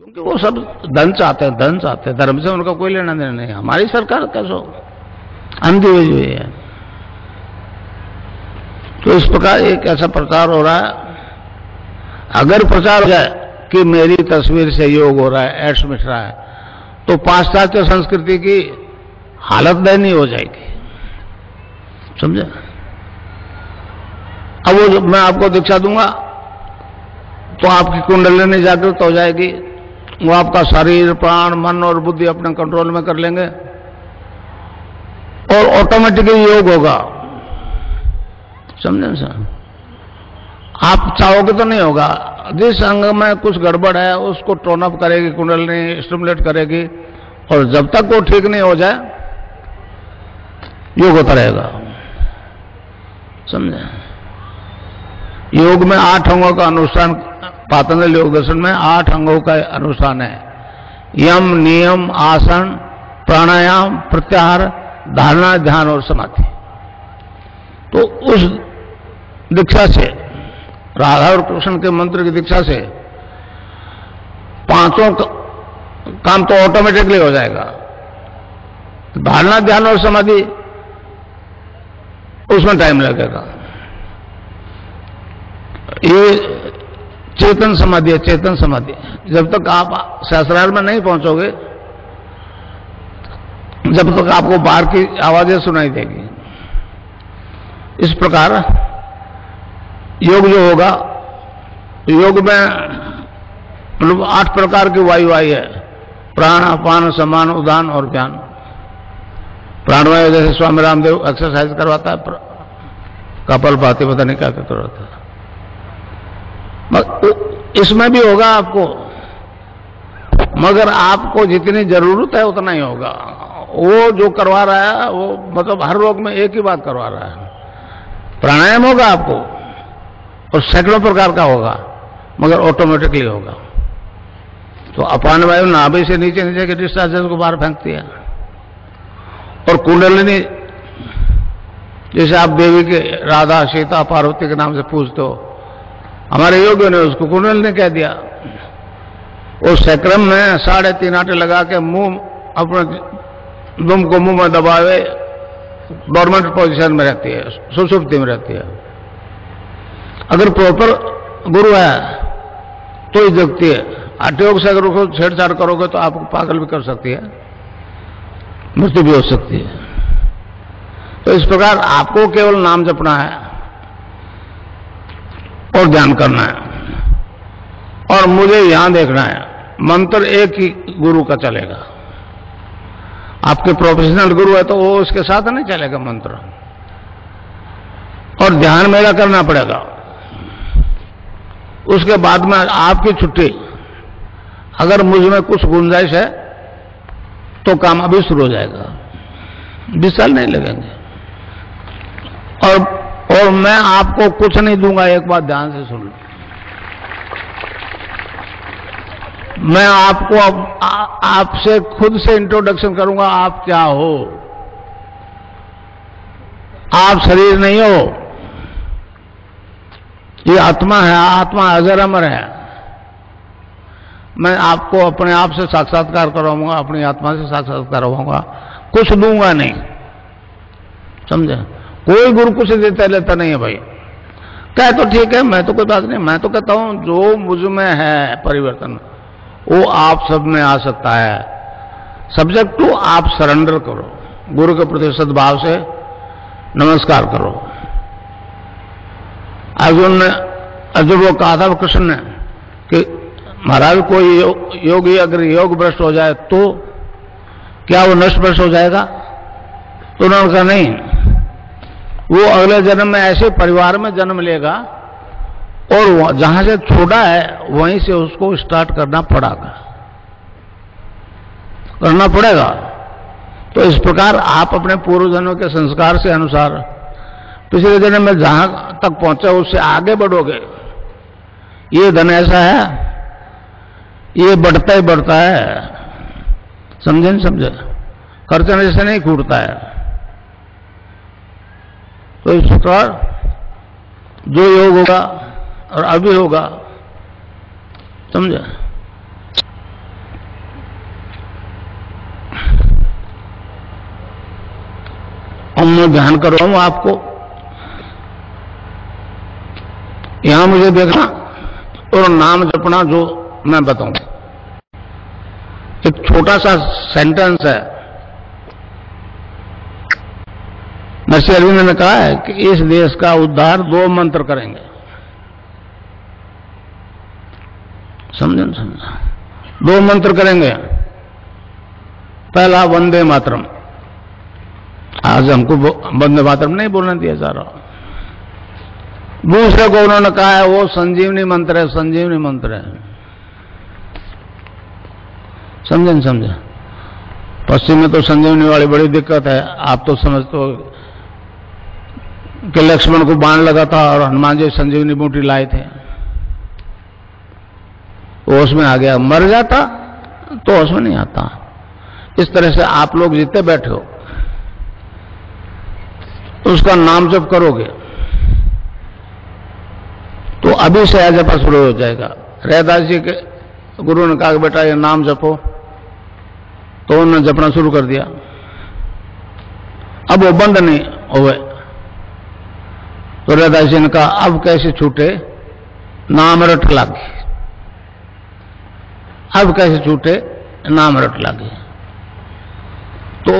क्योंकि वो सब धन चाहते हैं, धन चाहते हैं, धर्म से उनका कोई लेना देना नहीं। हमारी सरकार कैसे अंधी हुई है। तो इस प्रकार एक ऐसा प्रचार हो रहा है। अगर प्रचार हो जाए कि मेरी तस्वीर से योग हो रहा है, एड्स मिट रहा है, तो पाश्चात्य संस्कृति की हालत दयनीय हो जाएगी, समझे। अब वो मैं आपको दीक्षा दूंगा तो आपकी कुंडलिनी जागृत हो जाएगी, वो आपका शरीर, प्राण, मन और बुद्धि अपने कंट्रोल में कर लेंगे और ऑटोमेटिकली योग होगा, समझे सर। आप चाहोगे तो नहीं होगा। जिस अंग में कुछ गड़बड़ है उसको टोन अप करेगी कुंडलिनी, स्टिमुलेट करेगी, और जब तक वो ठीक नहीं हो जाए योग होता रहेगा, समझे। योग में 8 अंगों का अनुष्ठान, पातंजलि योग दर्शन में 8 अंगों का अनुष्ठान है। यम, नियम, आसन, प्राणायाम, प्रत्याहार, धारणा, ध्यान और समाधि। तो उस दीक्षा से, राधा और कृष्ण के मंत्र की दीक्षा से 5 काम तो ऑटोमेटिकली हो जाएगा। धारणा, ध्यान और समाधि उसमें टाइम लगेगा। ये चेतन समाधि है, चेतन समाधि। जब तक आप सहस्रार में नहीं पहुंचोगे, जब तक आपको बाहर की आवाजें सुनाई देगी। इस प्रकार योग जो होगा, योग में मतलब 8 प्रकार की वायु आई है। प्राण, अपान, समान, उदान और ज्ञान। प्राणवायु जैसे स्वामी रामदेव एक्सरसाइज करवाता है, कपाल भाती, पता नहीं क्या कहते रहता है, इसमें भी होगा आपको, मगर आपको जितनी जरूरत है उतना ही होगा। वो जो करवा रहा है वो मतलब हर रोग में एक ही बात करवा रहा है। प्राणायाम होगा आपको और सैकड़ों प्रकार का होगा, मगर ऑटोमेटिकली होगा। तो अपान वायु नाभि से नीचे नीचे के डिस्चार्जेस को बाहर फेंकती है, और कुंडलिनी जैसे आप देवी के राधा, सीता, पार्वती के नाम से पूछते हो, हमारे योगियों ने उसको कुंडलिनी कह दिया। उस सैक्रम में 3.5 आटे लगा के मुंह, अपने दुम को मुंह में दबावे, डोरमेंट पोजीशन में रहती है, सुषुप्ति में रहती है। अगर प्रॉपर गुरु है तो ही जगती है। हठयोग से अगर उसको छेड़छाड़ करोगे तो आपको पागल भी कर सकती है, मृत्यु भी हो सकती है। तो इस प्रकार आपको केवल नाम जपना है और ध्यान करना है, और मुझे यहां देखना है। मंत्र एक ही गुरु का चलेगा। आपके प्रोफेशनल गुरु है तो वो उसके साथ नहीं चलेगा मंत्र, और ध्यान मेरा करना पड़ेगा। उसके बाद में आपकी छुट्टी। अगर मुझ में कुछ गुंजाइश है तो काम अभी शुरू हो जाएगा, 20 साल नहीं लगेंगे। और मैं आपको कुछ नहीं दूंगा, एक बात ध्यान से सुन लो। मैं आपको आपसे खुद से इंट्रोडक्शन करूंगा। आप क्या हो? आप शरीर नहीं हो, ये आत्मा है। आत्मा अजर अमर है। मैं आपको अपने आप से साक्षात्कार करवाऊंगा, अपनी आत्मा से साक्षात्कार करवाऊंगा, कुछ दूंगा नहीं, समझे। कोई गुरु कुछ देता लेता नहीं है भाई। कह तो ठीक है, मैं तो कोई बात नहीं। मैं तो कहता हूं जो मुझ में है परिवर्तन, वो आप सब में आ सकता है। सब्जेक्ट टू आप सरेंडर करो, गुरु के प्रति सद्भाव से नमस्कार करो। अर्जुन को कहा था कृष्ण ने कि महाराज कोई योगी अगर योग भ्रष्ट हो जाए तो क्या वो नष्ट भ्रष्ट हो जाएगा? तो उन्होंने कहा नहीं, वो अगले जन्म में ऐसे परिवार में जन्म लेगा और जहां से छोड़ा है वहीं से उसको स्टार्ट करना पड़ेगा। तो इस प्रकार आप अपने पूर्व जन्मों के संस्कार से अनुसार पिछले जन्म में जहां तक पहुंचे उससे आगे बढ़ोगे। ये धन ऐसा है, ये बढ़ता ही बढ़ता है, समझे नहीं समझे? खर्चने से नहीं छूटता है। तो इस प्रकार जो योग होगा और अभी होगा, समझे, मैं ध्यान कर रहा हूं आपको, यहां मुझे देखना और नाम जपना जो मैं बताऊं। एक छोटा सा सेंटेंस है, महर्षि अरविंद ने कहा है कि इस देश का उद्धार 2 मंत्र करेंगे। समझे? 2 मंत्र करेंगे। पहला वंदे मातरम, आज हमको वंदे मातरम नहीं बोलने दिया जा रहा। दूसरे को उन्होंने कहा है वो संजीवनी मंत्र है, संजीवनी मंत्र है। समझे? नहीं समझे? पश्चिम में तो संजीवनी वाली बड़ी दिक्कत है। आप तो समझते हो कि लक्ष्मण को बाण लगा था और हनुमान जी संजीवनी बूटी लाए थे, होश में आ गया। मर जाता तो होश में नहीं आता। इस तरह से आप लोग जितने बैठे हो उसका नाम जप करोगे तो अभी से जपा शुरू हो जाएगा। रैदास जी के गुरु ने कहा बेटा ये नाम जपो, तो उन्होंने जपना शुरू कर दिया। अब वो बंद नहीं हुए तो रैदास जी ने कहा अब कैसे छूटे, नाम रट लागे। अब कैसे छूटे, नाम रट लागे। तो